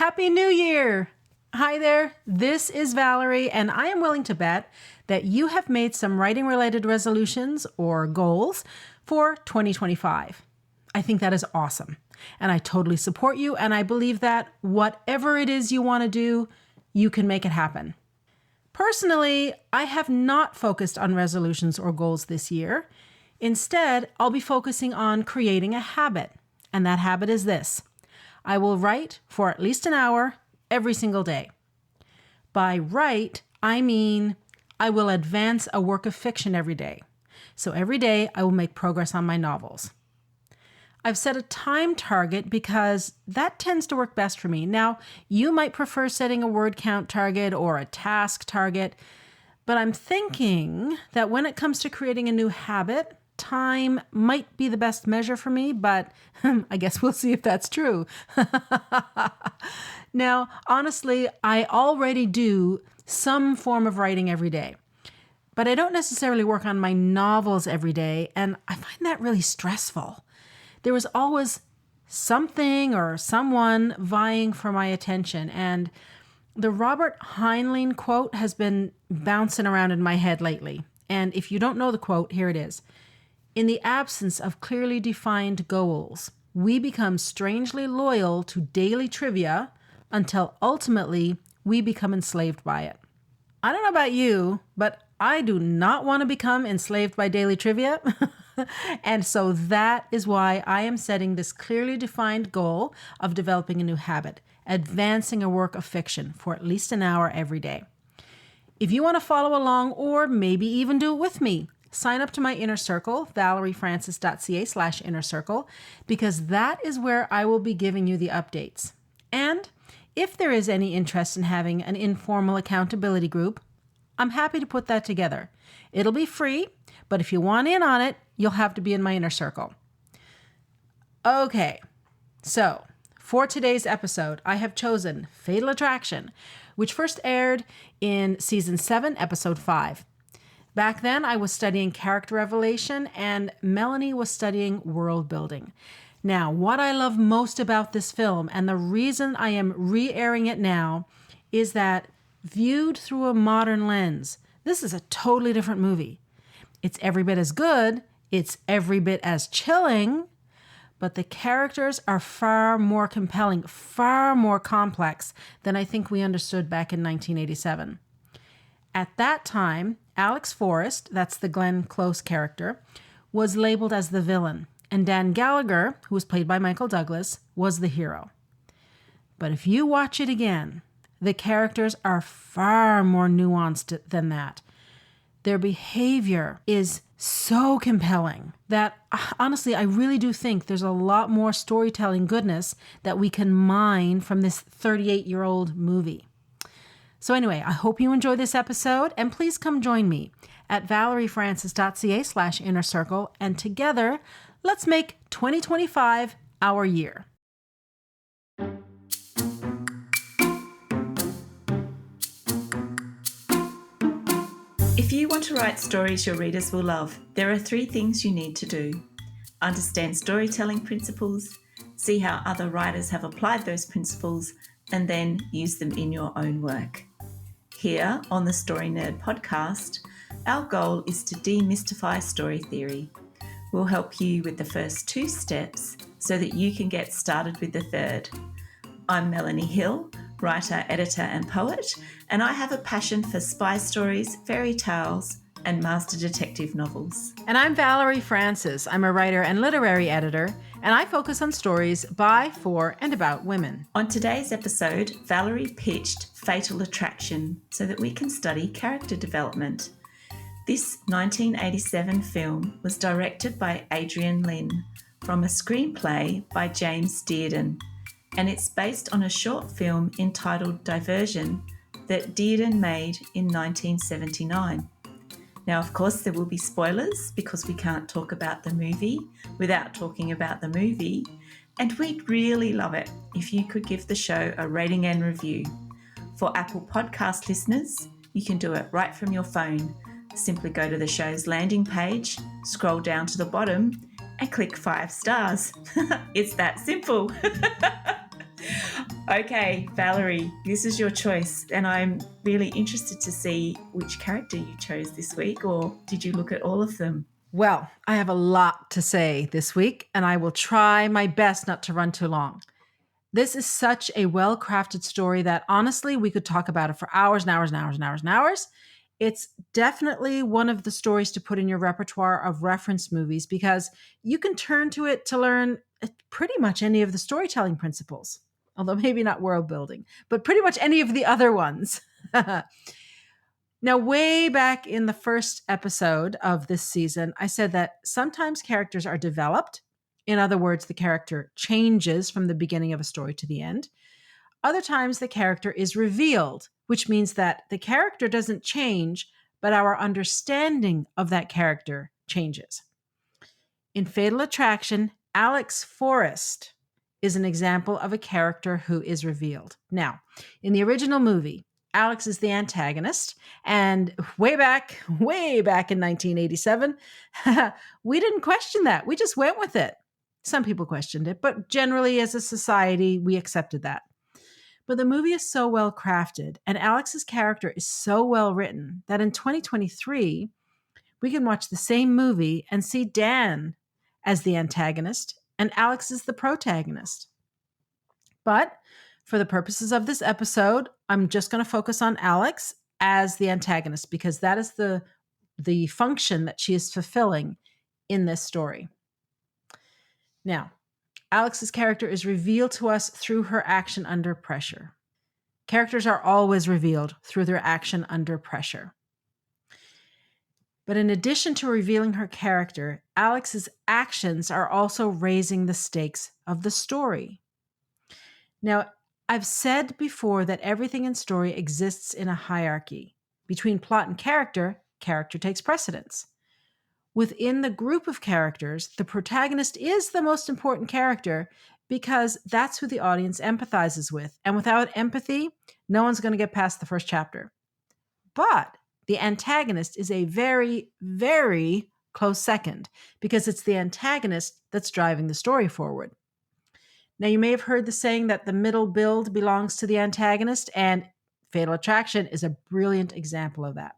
Happy New Year! Hi there, this is Valerie, and I am willing to bet that you have made some writing-related resolutions or goals for 2025. I think that is awesome, and I totally support you, and I believe that whatever it is you want to do, you can make it happen. Personally, I have not focused on resolutions or goals this year. Instead, I'll be focusing on creating a habit, and that habit is this. I will write for at least an hour every single day. By write, I mean I will advance a work of fiction every day. So every day I will make progress on my novels. I've set a time target because that tends to work best for me. Now, you might prefer setting a word count target or a task target, but I'm thinking that when it comes to creating a new habit, time might be the best measure for me, but I guess we'll see if that's true. Now, honestly, I already do some form of writing every day, but I don't necessarily work on my novels every day, and I find that really stressful. There is always something or someone vying for my attention, and the Robert Heinlein quote has been bouncing around in my head lately. And if you don't know the quote, here it is. In the absence of clearly defined goals, we become strangely loyal to daily trivia until ultimately we become enslaved by it. I don't know about you, but I do not want to become enslaved by daily trivia. And so that is why I am setting this clearly defined goal of developing a new habit, advancing a work of fiction for at least an hour every day. If you want to follow along or maybe even do it with me, sign up to my inner circle, valeriefrancis.ca/inner circle, because that is where I will be giving you the updates. And if there is any interest in having an informal accountability group, I'm happy to put that together. It'll be free, but if you want in on it, you'll have to be in my inner circle. Okay, so for today's episode, I have chosen Fatal Attraction, which first aired in season 7, episode 5. Back then, I was studying character revelation, and Melanie was studying world building. Now, what I love most about this film, and the reason I am re-airing it now, is that viewed through a modern lens, this is a totally different movie. It's every bit as good, it's every bit as chilling, but the characters are far more compelling, far more complex than I think we understood back in 1987. At that time, Alex Forrest, that's the Glenn Close character, was labeled as the villain, and Dan Gallagher, who was played by Michael Douglas, was the hero. But if you watch it again, the characters are far more nuanced than that. Their behavior is so compelling that, honestly, I really do think there's a lot more storytelling goodness that we can mine from this 38-year-old movie. So anyway, I hope you enjoy this episode, and please come join me at valeriefrancis.ca/inner circle, and together, let's make 2025 our year. If you want to write stories your readers will love, there are 3 things you need to do. Understand storytelling principles, see how other writers have applied those principles, and then use them in your own work. Here on the Story Nerd podcast, our goal is to demystify story theory. We'll help you with the first 2 steps so that you can get started with the third. I'm Melanie Hill, writer, editor and poet, and I have a passion for spy stories, fairy tales and master detective novels. And I'm Valerie Francis. I'm a writer and literary editor, and I focus on stories by, for, and about women. On today's episode, Valerie pitched Fatal Attraction so that we can study character development. This 1987 film was directed by Adrian Lyne from a screenplay by James Dearden, and it's based on a short film entitled Diversion that Dearden made in 1979. Now, of course, there will be spoilers because we can't talk about the movie without talking about the movie, and we'd really love it if you could give the show a rating and review. For Apple Podcast listeners, you can do it right from your phone. Simply go to the show's landing page, scroll down to the bottom, and click 5 stars. It's that simple. Okay, Valerie, this is your choice, and I'm really interested to see which character you chose this week, or did you look at all of them? Well, I have a lot to say this week, and I will try my best not to run too long. This is such a well crafted story that honestly, we could talk about it for hours and hours and hours and hours and hours. It's definitely one of the stories to put in your repertoire of reference movies because you can turn to it to learn pretty much any of the storytelling principles, although maybe not world building, but pretty much any of the other ones. Now, way back in the first episode of this season, I said that sometimes characters are developed. In other words, the character changes from the beginning of a story to the end. Other times, the character is revealed, which means that the character doesn't change, but our understanding of that character changes. In Fatal Attraction, Alex Forrest is an example of a character who is revealed. Now, in the original movie, Alex is the antagonist, and way back in 1987, we didn't question that. We just went with it. Some people questioned it, but generally, as a society, we accepted that. But the movie is so well crafted, and Alex's character is so well written that in 2023, we can watch the same movie and see Dan as the antagonist and Alex is the protagonist. But for the purposes of this episode, I'm just going to focus on Alex as the antagonist because that is the function that she is fulfilling in this story. Now, Alex's character is revealed to us through her action under pressure. Characters are always revealed through their action under pressure. But in addition to revealing her character, Alex's actions are also raising the stakes of the story. Now, I've said before that everything in story exists in a hierarchy. Between plot and character, character takes precedence. Within the group of characters, the protagonist is the most important character because that's who the audience empathizes with. And without empathy, no one's going to get past the first chapter. But the antagonist is a very, very close second because it's the antagonist that's driving the story forward. Now, you may have heard the saying that the middle build belongs to the antagonist, and Fatal Attraction is a brilliant example of that.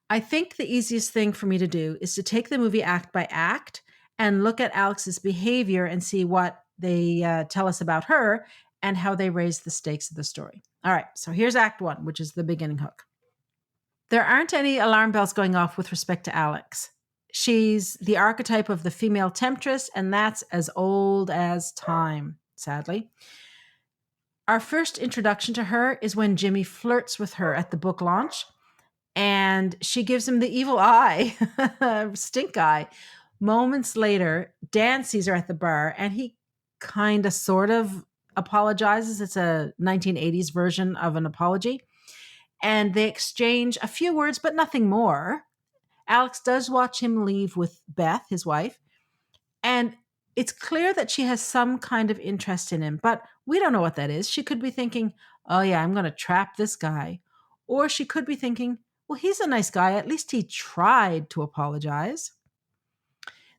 I think the easiest thing for me to do is to take the movie act by act and look at Alex's behavior and see what they tell us about her and how they raise the stakes of the story. All right, so here's Act 1, which is the beginning hook. There aren't any alarm bells going off with respect to Alex. She's the archetype of the female temptress, and that's as old as time, sadly. Our first introduction to her is when Jimmy flirts with her at the book launch, and she gives him the evil eye, stink eye. Moments later, Dan sees her at the bar, and he kind of sort of apologizes. It's a 1980s version of an apology. And they exchange a few words, but nothing more. Alex does watch him leave with Beth, his wife, and it's clear that she has some kind of interest in him, but we don't know what that is. She could be thinking, oh yeah, I'm going to trap this guy. Or she could be thinking, well, he's a nice guy. At least he tried to apologize.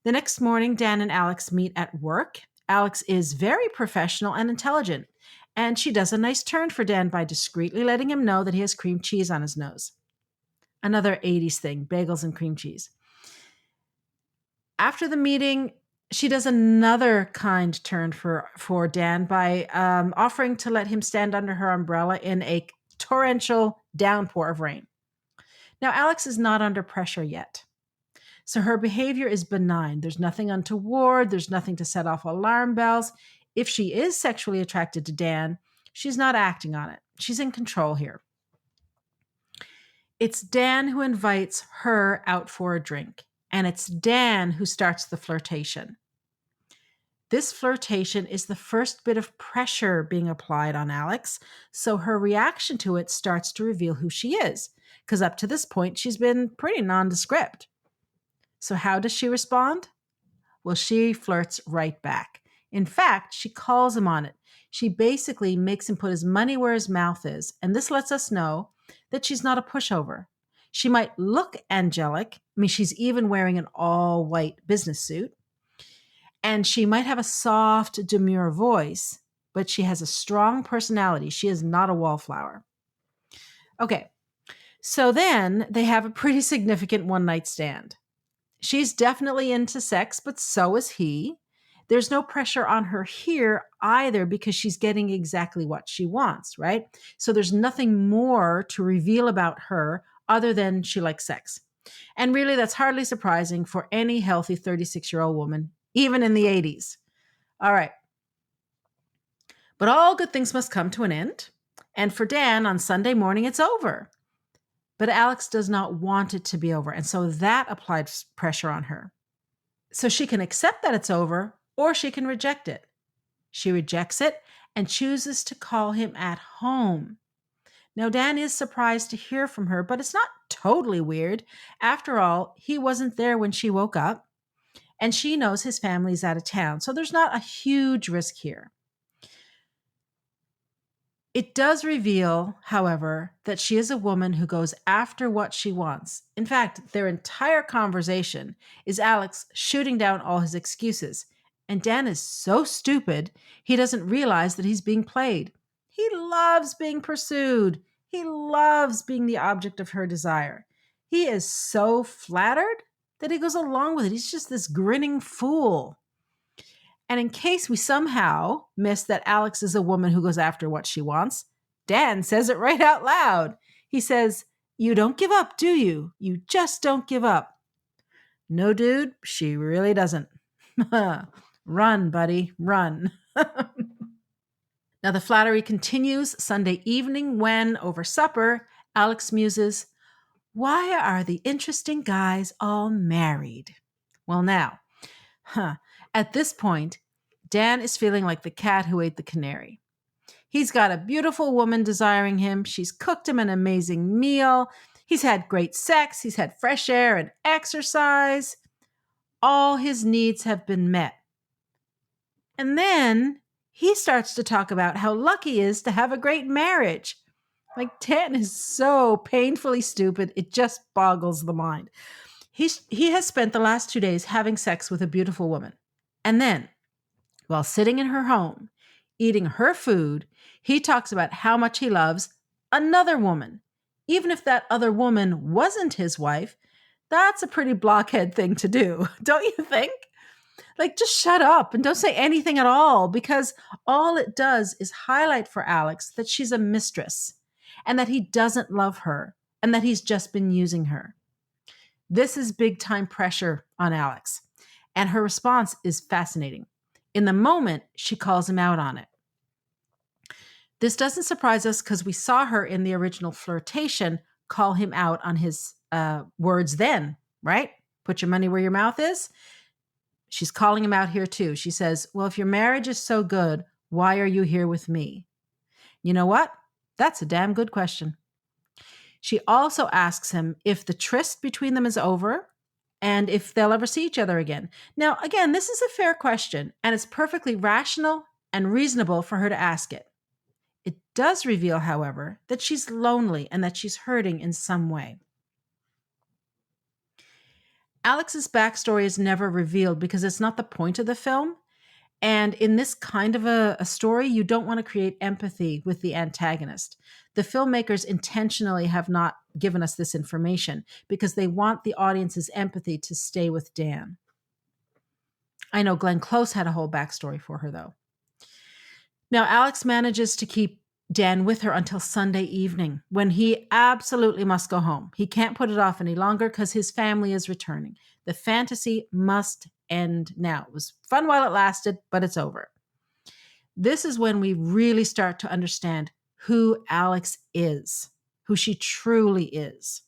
The next morning, Dan and Alex meet at work. Alex is very professional and intelligent, and she does a nice turn for Dan by discreetly letting him know that he has cream cheese on his nose. Another 80s thing, bagels and cream cheese. After the meeting, she does another kind turn for Dan by offering to let him stand under her umbrella in a torrential downpour of rain. Now, Alex is not under pressure yet. So her behavior is benign. There's nothing untoward. There's nothing to set off alarm bells. If she is sexually attracted to Dan, she's not acting on it. She's in control here. It's Dan who invites her out for a drink, and it's Dan who starts the flirtation. This flirtation is the first bit of pressure being applied on Alex, so her reaction to it starts to reveal who she is, because up to this point, she's been pretty nondescript. So how does she respond? Well, she flirts right back. In fact, she calls him on it. She basically makes him put his money where his mouth is, and this lets us know that she's not a pushover. She might look angelic. I mean, she's even wearing an all-white business suit. And she might have a soft, demure voice, but she has a strong personality. She is not a wallflower. Okay, so then they have a pretty significant one-night stand. She's definitely into sex, but so is he. There's no pressure on her here either because she's getting exactly what she wants, right? So there's nothing more to reveal about her other than she likes sex. And really, that's hardly surprising for any healthy 36-year-old woman, even in the 80s. All right. But all good things must come to an end. And for Dan, on Sunday morning, it's over. But Alex does not want it to be over. And so that applied pressure on her. So she can accept that it's over, or she can reject it. She rejects it and chooses to call him at home. Now, Dan is surprised to hear from her, but it's not totally weird. After all, he wasn't there when she woke up, and she knows his family's out of town, so there's not a huge risk here. It does reveal, however, that she is a woman who goes after what she wants. In fact, their entire conversation is Alex shooting down all his excuses. And Dan is so stupid, he doesn't realize that he's being played. He loves being pursued. He loves being the object of her desire. He is so flattered that he goes along with it. He's just this grinning fool. And in case we somehow miss that Alex is a woman who goes after what she wants, Dan says it right out loud. He says, "You don't give up, do you? You just don't give up." No, dude, she really doesn't. Run, buddy, run. Now the flattery continues Sunday evening when, over supper, Alex muses, "Why are the interesting guys all married?" Well, now, at this point, Dan is feeling like the cat who ate the canary. He's got a beautiful woman desiring him. She's cooked him an amazing meal. He's had great sex. He's had fresh air and exercise. All his needs have been met. And then he starts to talk about how lucky he is to have a great marriage. Like, Dan is so painfully stupid, it just boggles the mind. He has spent the last 2 days having sex with a beautiful woman. And then, while sitting in her home, eating her food, he talks about how much he loves another woman. Even if that other woman wasn't his wife, that's a pretty blockhead thing to do, don't you think? Like, just shut up and don't say anything at all, because all it does is highlight for Alex that she's a mistress and that he doesn't love her and that he's just been using her. This is big time pressure on Alex, and her response is fascinating. In the moment, she calls him out on it. This doesn't surprise us because we saw her in the original flirtation call him out on his words then, right? Put your money where your mouth is. She's calling him out here too. She says, "Well, if your marriage is so good, why are you here with me?" You know what? That's a damn good question. She also asks him if the tryst between them is over and if they'll ever see each other again. Now, again, this is a fair question, and it's perfectly rational and reasonable for her to ask it. It does reveal, however, that she's lonely and that she's hurting in some way. Alex's backstory is never revealed because it's not the point of the film. And in this kind of a story, you don't want to create empathy with the antagonist. The filmmakers intentionally have not given us this information because they want the audience's empathy to stay with Dan. I know Glenn Close had a whole backstory for her, though. Now, Alex manages to keep Dan with her until Sunday evening, when he absolutely must go home. He can't put it off any longer because his family is returning. The fantasy must end now. It was fun while it lasted, but it's over. This is when we really start to understand who Alex is, who she truly is.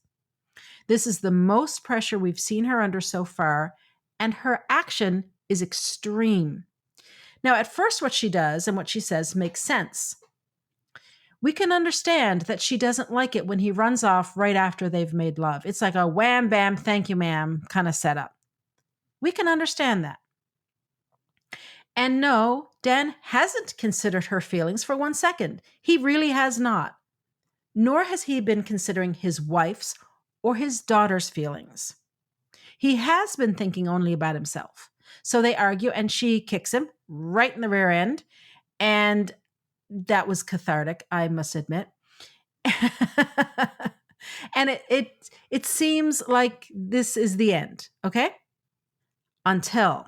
This is the most pressure we've seen her under so far, and her action is extreme. Now, at first, what she does and what she says makes sense. We can understand that she doesn't like it when he runs off right after they've made love. It's like a wham, bam, thank you, ma'am kind of setup. We can understand that. And no, Dan hasn't considered her feelings for 1 second. He really has not. Nor has he been considering his wife's or his daughter's feelings. He has been thinking only about himself. So they argue and she kicks him right in the rear end. And that was cathartic, I must admit. And it seems like this is the end, okay? Until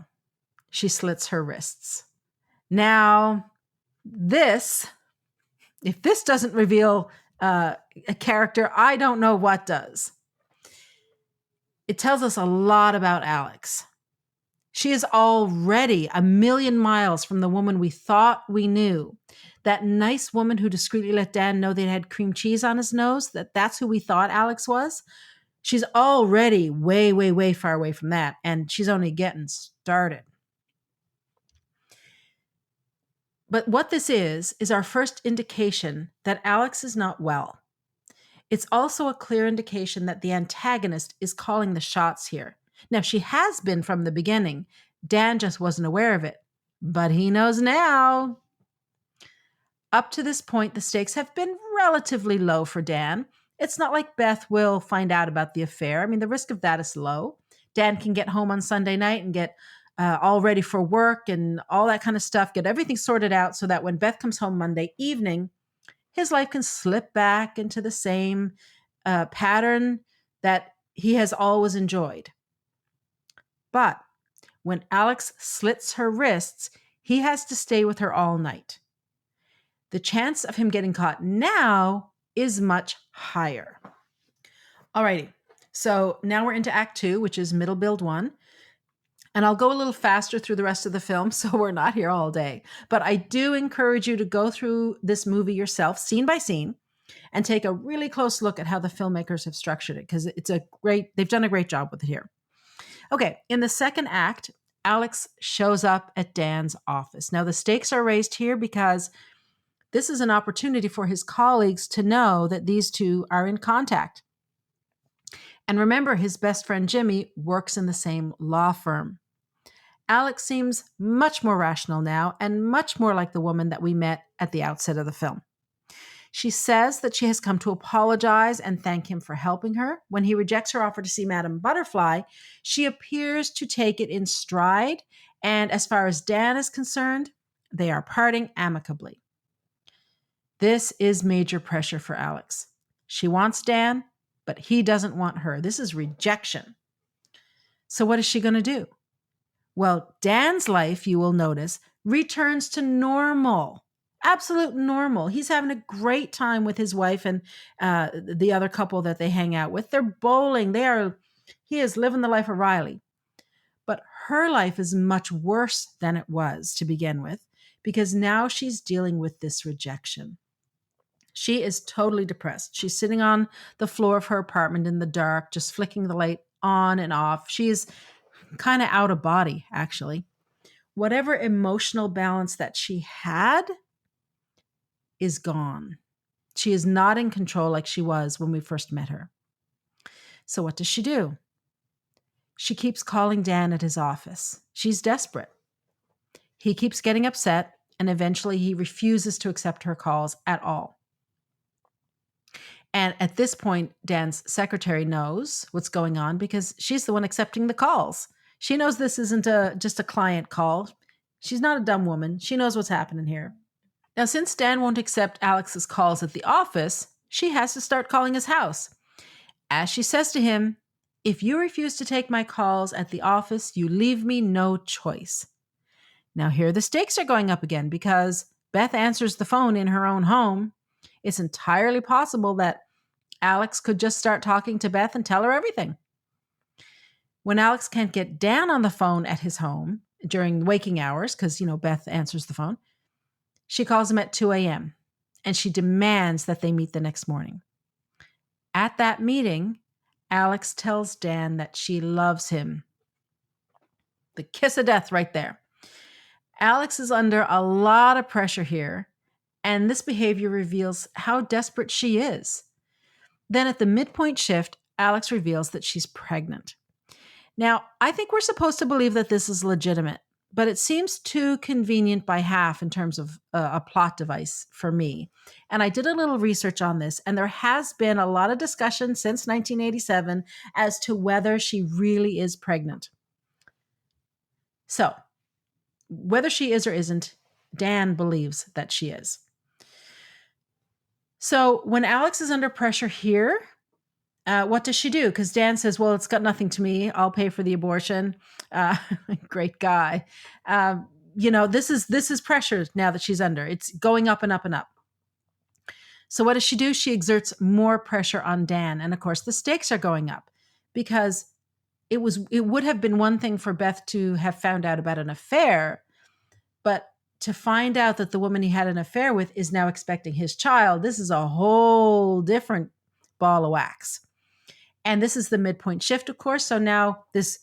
she slits her wrists. Now, this, if this doesn't reveal a character, I don't know what does. It tells us a lot about Alex. She is already a million miles from the woman we thought we knew. That nice woman who discreetly let Dan know they had cream cheese on his nose, that's who we thought Alex was. She's already way, way, way far away from that, and she's only getting started. But what this is our first indication that Alex is not well. It's also a clear indication that the antagonist is calling the shots here. Now, she has been from the beginning. Dan just wasn't aware of it, but he knows now. Up to this point, the stakes have been relatively low for Dan. It's not like Beth will find out about the affair. I mean, the risk of that is low. Dan can get home on Sunday night and get all ready for work and all that kind of stuff, get everything sorted out so that when Beth comes home Monday evening, his life can slip back into the same pattern that he has always enjoyed. But when Alex slits her wrists, he has to stay with her all night. The chance of him getting caught now is much higher. Alrighty, so now we're into Act 2, which is Middle Build 1. And I'll go a little faster through the rest of the film, so we're not here all day. But I do encourage you to go through this movie yourself, scene by scene, and take a really close look at how the filmmakers have structured it, because they've done a great job with it here. Okay, in the second act, Alex shows up at Dan's office. Now, the stakes are raised here because this is an opportunity for his colleagues to know that these two are in contact. And remember, his best friend Jimmy works in the same law firm. Alex seems much more rational now and much more like the woman that we met at the outset of the film. She says that she has come to apologize and thank him for helping her. When he rejects her offer to see Madame Butterfly, she appears to take it in stride. And as far as Dan is concerned, they are parting amicably. This is major pressure for Alex. She wants Dan, but he doesn't want her. This is rejection. So what is she going to do? Well, Dan's life, you will notice, returns to normal, absolute normal. He's having a great time with his wife and the other couple that they hang out with. They're bowling. He is living the life of Riley. But her life is much worse than it was to begin with, because now she's dealing with this rejection. She is totally depressed. She's sitting on the floor of her apartment in the dark, just flicking the light on and off. She's kind of out of body, actually. Whatever emotional balance that she had is gone. She is not in control like she was when we first met her. So what does she do? She keeps calling Dan at his office. She's desperate. He keeps getting upset, and eventually he refuses to accept her calls at all. And at this point, Dan's secretary knows what's going on because she's the one accepting the calls. She knows this isn't just a client call. She's not a dumb woman. She knows what's happening here. Now, since Dan won't accept Alex's calls at the office, she has to start calling his house. As she says to him, "If you refuse to take my calls at the office, you leave me no choice." Now, here the stakes are going up again because Beth answers the phone in her own home. It's entirely possible that Alex could just start talking to Beth and tell her everything. When Alex can't get Dan on the phone at his home during waking hours, because, Beth answers the phone, she calls him at 2 a.m. and she demands that they meet the next morning. At that meeting, Alex tells Dan that she loves him. The kiss of death right there. Alex is under a lot of pressure here, and this behavior reveals how desperate she is. Then at the midpoint shift, Alex reveals that she's pregnant. Now, I think we're supposed to believe that this is legitimate, but it seems too convenient by half in terms of a plot device for me. And I did a little research on this, and there has been a lot of discussion since 1987 as to whether she really is pregnant. So, whether she is or isn't, Dan believes that she is. So when Alex is under pressure here, what does she do? Because Dan says, well, it's got nothing to me. I'll pay for the abortion. Uh, Great guy. This is pressure now that she's under. It's going up and up and up. So what does she do? She exerts more pressure on Dan. And of course, the stakes are going up because it would have been one thing for Beth to have found out about an affair, but to find out that the woman he had an affair with is now expecting his child, this is a whole different ball of wax. And this is the midpoint shift, of course. So now this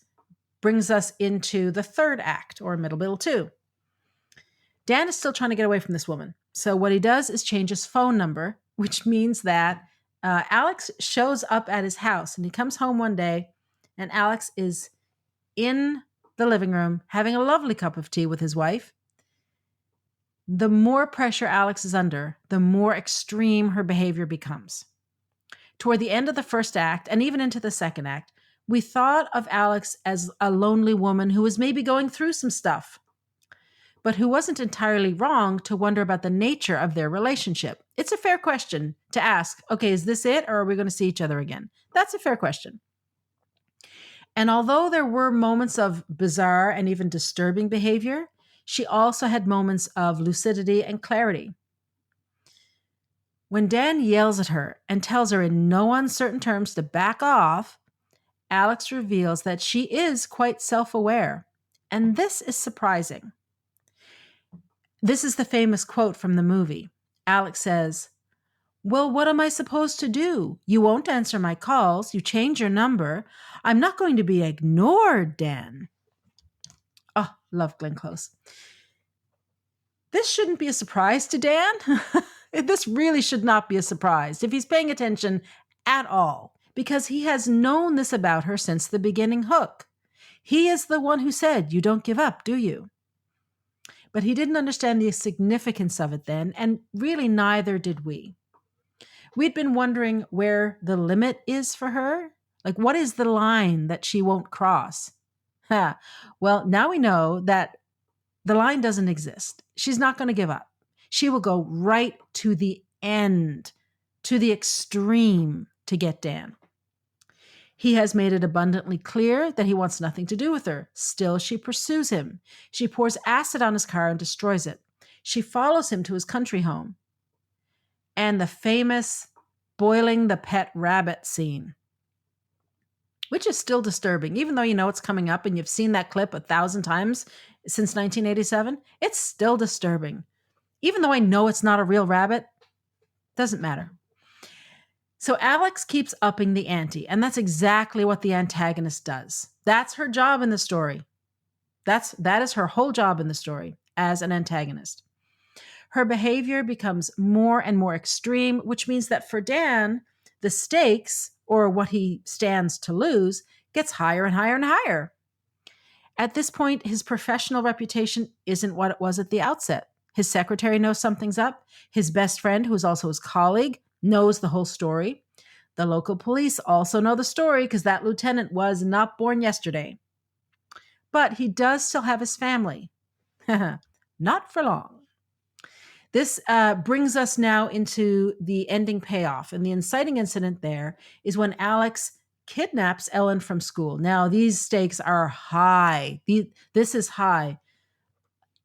brings us into the third act, or middle two. Dan is still trying to get away from this woman. So what he does is change his phone number, which means that Alex shows up at his house, and he comes home one day and Alex is in the living room having a lovely cup of tea with his wife. The more pressure Alex is under, the more extreme her behavior becomes. Toward the end of the first act, and even into the second act, we thought of Alex as a lonely woman who was maybe going through some stuff, but who wasn't entirely wrong to wonder about the nature of their relationship. It's a fair question to ask, okay, is this it, or are we going to see each other again? That's a fair question. And although there were moments of bizarre and even disturbing behavior, she also had moments of lucidity and clarity. When Dan yells at her and tells her in no uncertain terms to back off, Alex reveals that she is quite self-aware. And this is surprising. This is the famous quote from the movie. Alex says, well, what am I supposed to do? You won't answer my calls. You change your number. I'm not going to be ignored, Dan. Oh, love Glenn Close. This shouldn't be a surprise to Dan. This really should not be a surprise if he's paying attention at all, because he has known this about her since the beginning hook. He is the one who said, you don't give up, do you? But he didn't understand the significance of it then, and really neither did we. We'd been wondering where the limit is for her. Like, what is the line that she won't cross? Well, now we know that the line doesn't exist. She's not going to give up. She will go right to the end, to the extreme to get Dan. He has made it abundantly clear that he wants nothing to do with her. Still, she pursues him. She pours acid on his car and destroys it. She follows him to his country home. And the famous boiling the pet rabbit scene, which is still disturbing. Even though you know it's coming up and you've seen that clip 1,000 times since 1987, it's still disturbing. Even though I know it's not a real rabbit, doesn't matter. So Alex keeps upping the ante, and that's exactly what the antagonist does. That's her job in the story. That is her whole job in the story as an antagonist. Her behavior becomes more and more extreme, which means that for Dan, the stakes, or what he stands to lose, gets higher and higher and higher. At this point, his professional reputation isn't what it was at the outset. His secretary knows something's up. His best friend, who is also his colleague, knows the whole story. The local police also know the story because that lieutenant was not born yesterday. But he does still have his family. Not for long. This brings us now into the ending payoff. And the inciting incident there is when Alex kidnaps Ellen from school. Now, these stakes are high. This is high.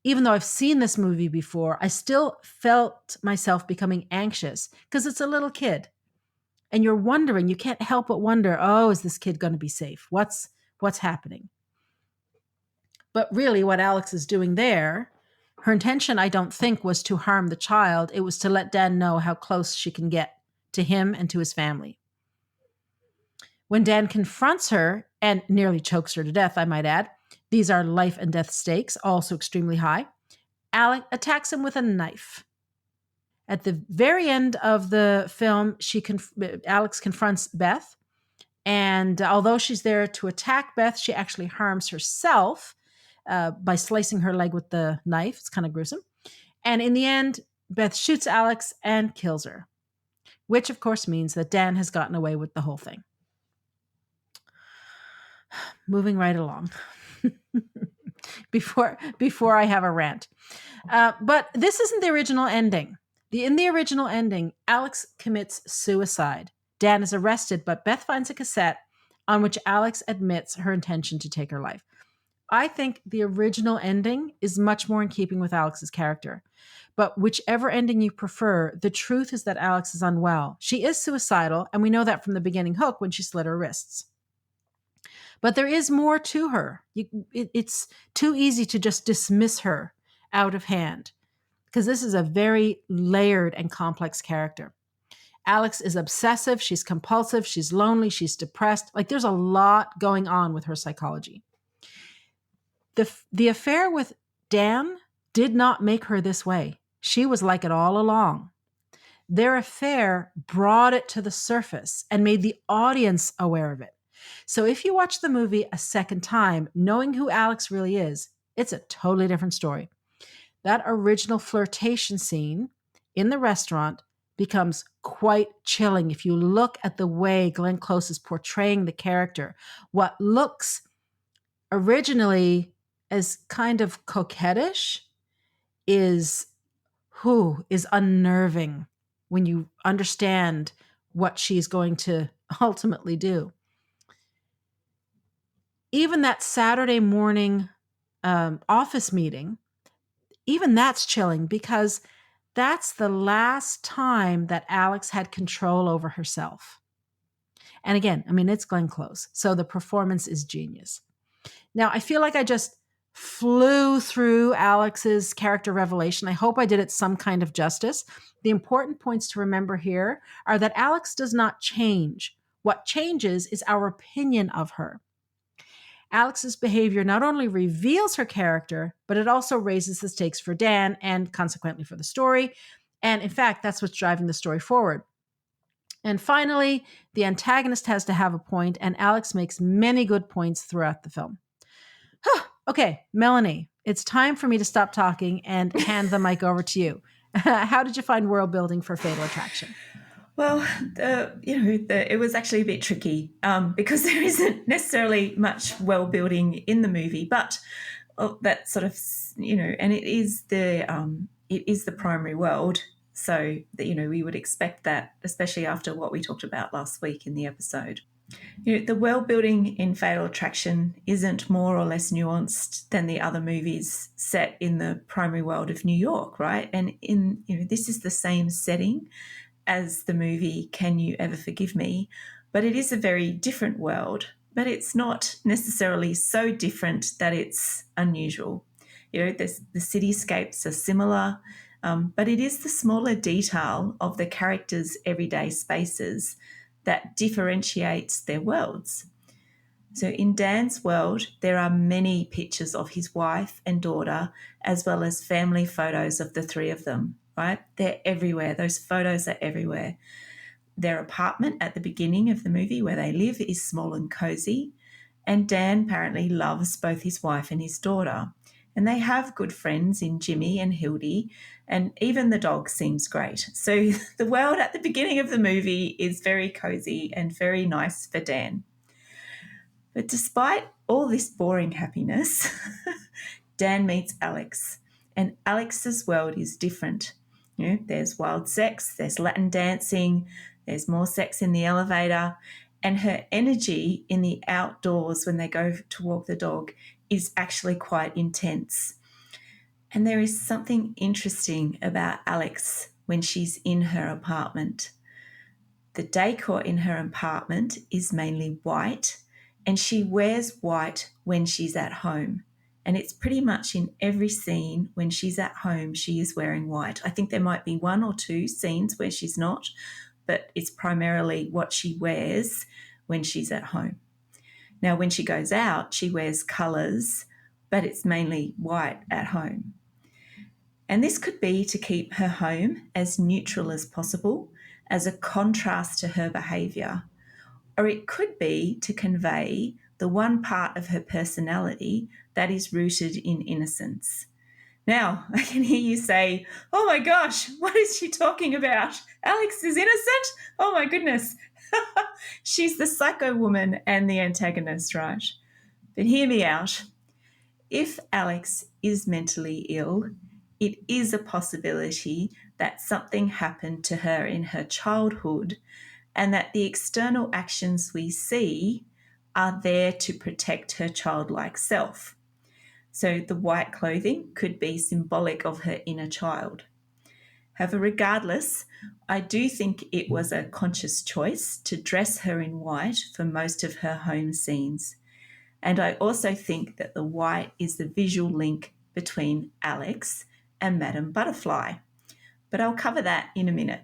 Even though I've seen this movie before, I still felt myself becoming anxious because it's a little kid. And you're wondering, you can't help but wonder, oh, is this kid going to be safe? What's happening? But really what Alex is doing there, her intention, I don't think, was to harm the child. It was to let Dan know how close she can get to him and to his family. When Dan confronts her and nearly chokes her to death, I might add, these are life and death stakes, also extremely high, Alex attacks him with a knife. At the very end of the film, Alex confronts Beth. And although she's there to attack Beth, she actually harms herself by slicing her leg with the knife. It's kind of gruesome. And in the end, Beth shoots Alex and kills her, which of course means that Dan has gotten away with the whole thing. Moving right along before I have a rant. But this isn't the original ending. In the original ending, Alex commits suicide. Dan is arrested, but Beth finds a cassette on which Alex admits her intention to take her life. I think the original ending is much more in keeping with Alex's character. But whichever ending you prefer, the truth is that Alex is unwell. She is suicidal, and we know that from the beginning hook when she slit her wrists. But there is more to her. It's too easy to just dismiss her out of hand because this is a very layered and complex character. Alex is obsessive, she's compulsive, she's lonely, she's depressed. Like there's a lot going on with her psychology. The affair with Dan did not make her this way. She was like it all along. Their affair brought it to the surface and made the audience aware of it. So if you watch the movie a second time, knowing who Alex really is, it's a totally different story. That original flirtation scene in the restaurant becomes quite chilling if you look at the way Glenn Close is portraying the character. What looks originally as kind of coquettish is unnerving when you understand what she's going to ultimately do. Even that Saturday morning office meeting, even that's chilling because that's the last time that Alex had control over herself. And again, I mean, it's Glenn Close, so the performance is genius. Now, I feel like I just flew through Alex's character revelation. I hope I did it some kind of justice. The important points to remember here are that Alex does not change. What changes is our opinion of her. Alex's behavior not only reveals her character, but it also raises the stakes for Dan and consequently for the story. And in fact, that's what's driving the story forward. And finally, the antagonist has to have a point, and Alex makes many good points throughout the film. Okay, Melanie, it's time for me to stop talking and hand the mic over to you. How did you find world building for Fatal Attraction? Well, it was actually a bit tricky because there isn't necessarily much world building in the movie, but that sort of, and it is the primary world. So that, we would expect that, especially after what we talked about last week in the episode. The world building in Fatal Attraction isn't more or less nuanced than the other movies set in the primary world of New York, right? And this is the same setting as the movie Can You Ever Forgive Me? But it is a very different world, but it's not necessarily so different that it's unusual. The cityscapes are similar, but it is the smaller detail of the characters' everyday spaces that differentiates their worlds. So in Dan's world, there are many pictures of his wife and daughter, as well as family photos of the three of them, right? They're everywhere. Those photos are everywhere. Their apartment at the beginning of the movie where they live is small and cozy. And Dan apparently loves both his wife and his daughter. And they have good friends in Jimmy and Hildy, and even the dog seems great. So the world at the beginning of the movie is very cozy and very nice for Dan. But despite all this boring happiness, Dan meets Alex, and Alex's world is different. There's wild sex, there's Latin dancing, there's more sex in the elevator, and her energy in the outdoors when they go to walk the dog is actually quite intense. And there is something interesting about Alex when she's in her apartment. The decor in her apartment is mainly white, and she wears white when she's at home. And it's pretty much in every scene when she's at home, she is wearing white. I think there might be one or two scenes where she's not, but it's primarily what she wears when she's at home. Now, when she goes out, she wears colours, but it's mainly white at home. And this could be to keep her home as neutral as possible, as a contrast to her behaviour. Or it could be to convey the one part of her personality that is rooted in innocence. Now, I can hear you say, oh my gosh, what is she talking about? Alex is innocent? Oh my goodness. She's the psycho woman and the antagonist, right? But hear me out. If Alex is mentally ill, it is a possibility that something happened to her in her childhood and that the external actions we see are there to protect her childlike self. So the white clothing could be symbolic of her inner child. However, regardless, I do think it was a conscious choice to dress her in white for most of her home scenes. And I also think that the white is the visual link between Alex and Madame Butterfly. But I'll cover that in a minute.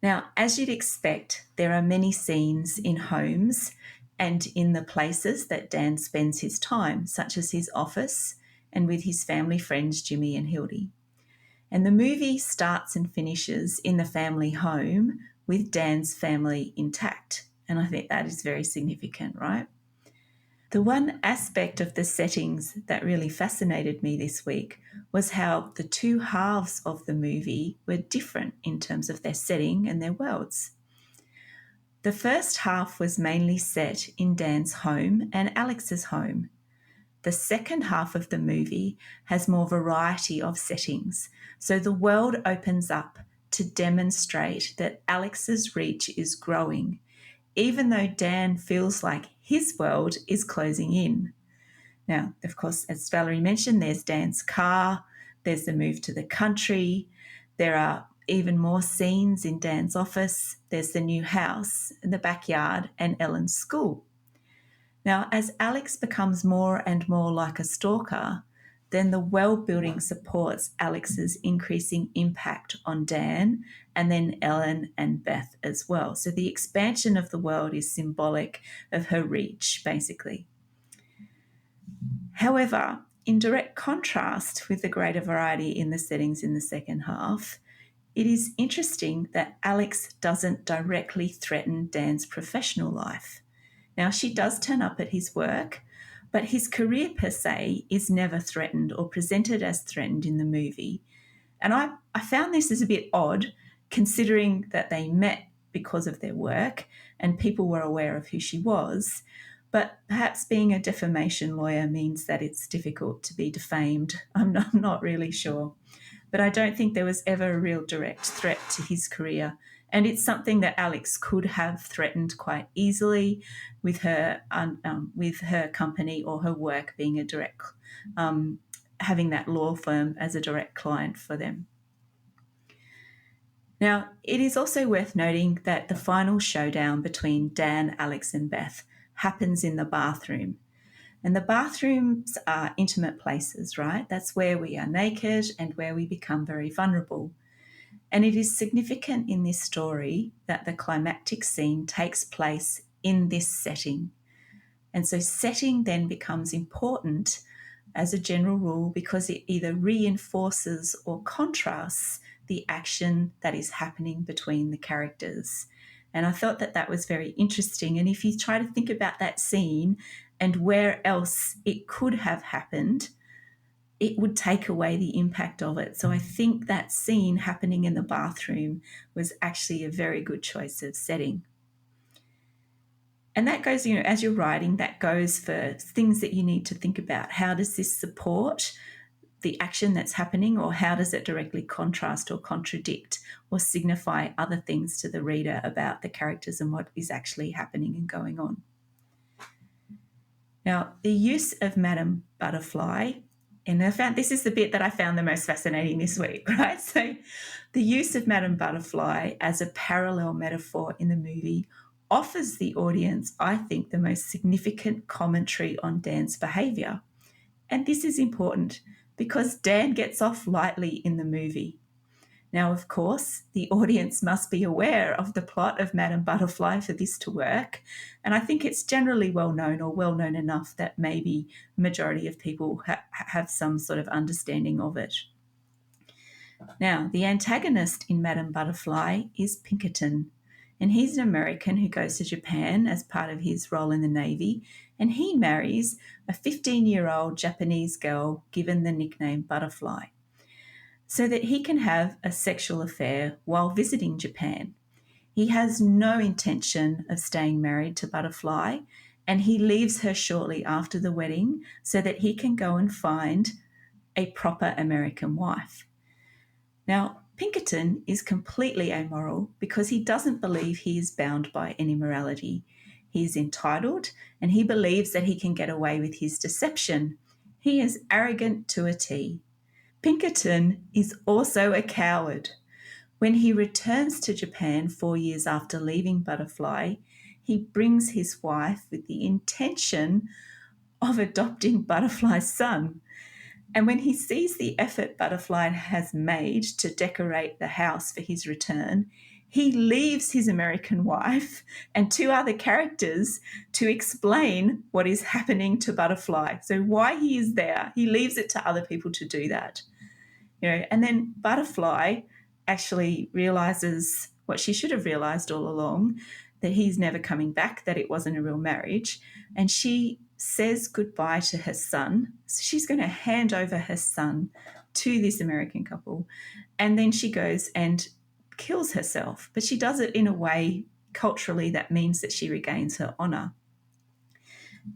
Now, as you'd expect, there are many scenes in homes and in the places that Dan spends his time, such as his office and with his family friends Jimmy and Hildy. And the movie starts and finishes in the family home with Dan's family intact. And I think that is very significant, right? The one aspect of the settings that really fascinated me this week was how the two halves of the movie were different in terms of their setting and their worlds. The first half was mainly set in Dan's home and Alex's home. The second half of the movie has more variety of settings, so the world opens up to demonstrate that Alex's reach is growing, even though Dan feels like his world is closing in. Now, of course, as Valerie mentioned, there's Dan's car, there's the move to the country, there are even more scenes in Dan's office, there's the new house, the backyard, and Ellen's school. Now, as Alex becomes more and more like a stalker, then the world building supports Alex's increasing impact on Dan and then Ellen and Beth as well. So the expansion of the world is symbolic of her reach, basically. However, in direct contrast with the greater variety in the settings in the second half, it is interesting that Alex doesn't directly threaten Dan's professional life. Now, she does turn up at his work, but his career per se is never threatened or presented as threatened in the movie. And I found this as a bit odd, considering that they met because of their work and people were aware of who she was. But perhaps being a defamation lawyer means that it's difficult to be defamed. I'm not really sure. But I don't think there was ever a real direct threat to his career. And it's something that Alex could have threatened quite easily with her company or her work being a direct, having that law firm as a direct client for them. Now, it is also worth noting that the final showdown between Dan, Alex, and Beth happens in the bathroom. And the bathrooms are intimate places, right? That's where we are naked and where we become very vulnerable. And it is significant in this story that the climactic scene takes place in this setting. And so setting then becomes important as a general rule because it either reinforces or contrasts the action that is happening between the characters. And I thought that that was very interesting. And if you try to think about that scene and where else it could have happened, it would take away the impact of it. So I think that scene happening in the bathroom was actually a very good choice of setting. And that goes, as you're writing, that goes for things that you need to think about. How does this support the action that's happening, or how does it directly contrast or contradict or signify other things to the reader about the characters and what is actually happening and going on? Now, the use of Madame Butterfly, and this is the bit that I found the most fascinating this week, right? So the use of Madame Butterfly as a parallel metaphor in the movie offers the audience, I think, the most significant commentary on Dan's behaviour. And this is important because Dan gets off lightly in the movie. Now, of course, the audience must be aware of the plot of Madame Butterfly for this to work. And I think it's generally well known enough that maybe the majority of people have some sort of understanding of it. Now, the antagonist in Madame Butterfly is Pinkerton. And he's an American who goes to Japan as part of his role in the Navy. And he marries a 15-year-old Japanese girl given the nickname Butterfly, so that he can have a sexual affair while visiting Japan. He has no intention of staying married to Butterfly, and he leaves her shortly after the wedding so that he can go and find a proper American wife. Now, Pinkerton is completely amoral because he doesn't believe he is bound by any morality. He is entitled and he believes that he can get away with his deception. He is arrogant to a T. Pinkerton is also a coward. When he returns to Japan 4 years after leaving Butterfly, he brings his wife with the intention of adopting Butterfly's son. And when he sees the effort Butterfly has made to decorate the house for his return, he leaves his American wife and 2 other characters to explain what is happening to Butterfly. So why he is there, he leaves it to other people to do that. And then Butterfly actually realizes what she should have realized all along, that he's never coming back, that it wasn't a real marriage. And she says goodbye to her son. So she's going to hand over her son to this American couple. And then she goes and kills herself. But she does it in a way culturally that means that she regains her honor.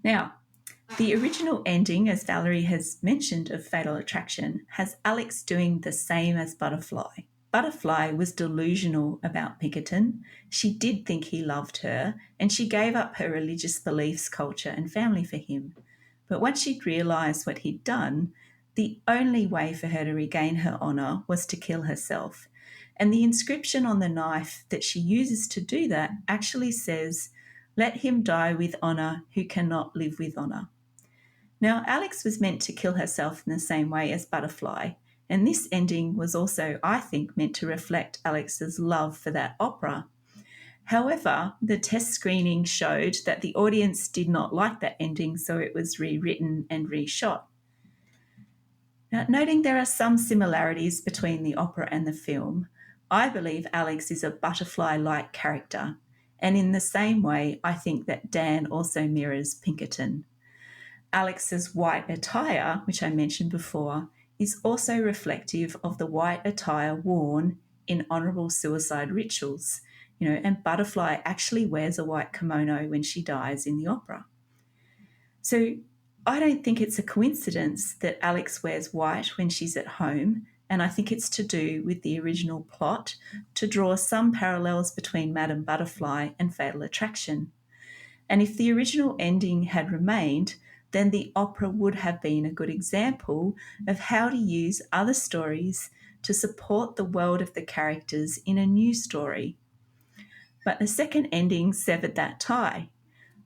Now, the original ending, as Valerie has mentioned, of Fatal Attraction has Alex doing the same as Butterfly. Butterfly was delusional about Pinkerton. She did think he loved her, and she gave up her religious beliefs, culture, and family for him. But once she'd realised what he'd done, the only way for her to regain her honour was to kill herself. And the inscription on the knife that she uses to do that actually says, "Let him die with honour who cannot live with honour." Now, Alex was meant to kill herself in the same way as Butterfly, and this ending was also, I think, meant to reflect Alex's love for that opera. However, the test screening showed that the audience did not like that ending, so it was rewritten and reshot. Now, noting there are some similarities between the opera and the film, I believe Alex is a Butterfly-like character, and in the same way, I think that Dan also mirrors Pinkerton. Alex's white attire, which I mentioned before, is also reflective of the white attire worn in honourable suicide rituals, and Butterfly actually wears a white kimono when she dies in the opera. So I don't think it's a coincidence that Alex wears white when she's at home, and I think it's to do with the original plot to draw some parallels between Madame Butterfly and Fatal Attraction. And if the original ending had remained, then the opera would have been a good example of how to use other stories to support the world of the characters in a new story. But the second ending severed that tie.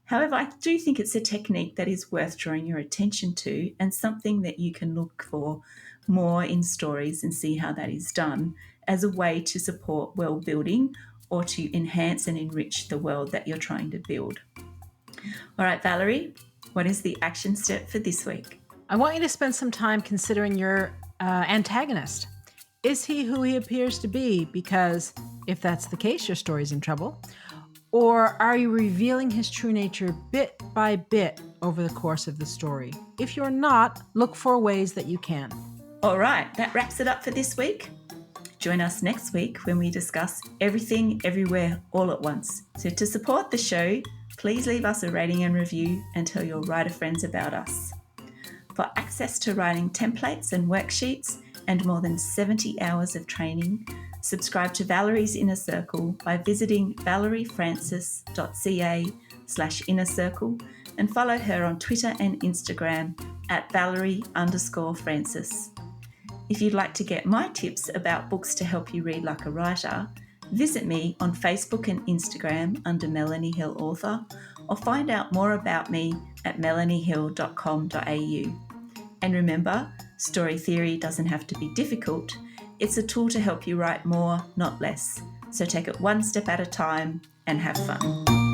However, I do think it's a technique that is worth drawing your attention to and something that you can look for more in stories and see how that is done as a way to support world building or to enhance and enrich the world that you're trying to build. All right, Valerie, what is the action step for this week? I want you to spend some time considering your antagonist. Is he who he appears to be? Because if that's the case, your story's in trouble. Or are you revealing his true nature bit by bit over the course of the story? If you're not, look for ways that you can. All right, that wraps it up for this week. Join us next week when we discuss everything, everywhere, all at once. So to support the show, please leave us a rating and review and tell your writer friends about us. For access to writing templates and worksheets and more than 70 hours of training, subscribe to Valerie's Inner Circle by visiting valeriefrancis.ca/inner circle and follow her on Twitter and Instagram at Valerie_Francis. If you'd like to get my tips about books to help you read like a writer, visit me on Facebook and Instagram under Melanie Hill Author, or find out more about me at melaniehill.com.au. And remember, story theory doesn't have to be difficult. It's a tool to help you write more, not less. So take it one step at a time and have fun.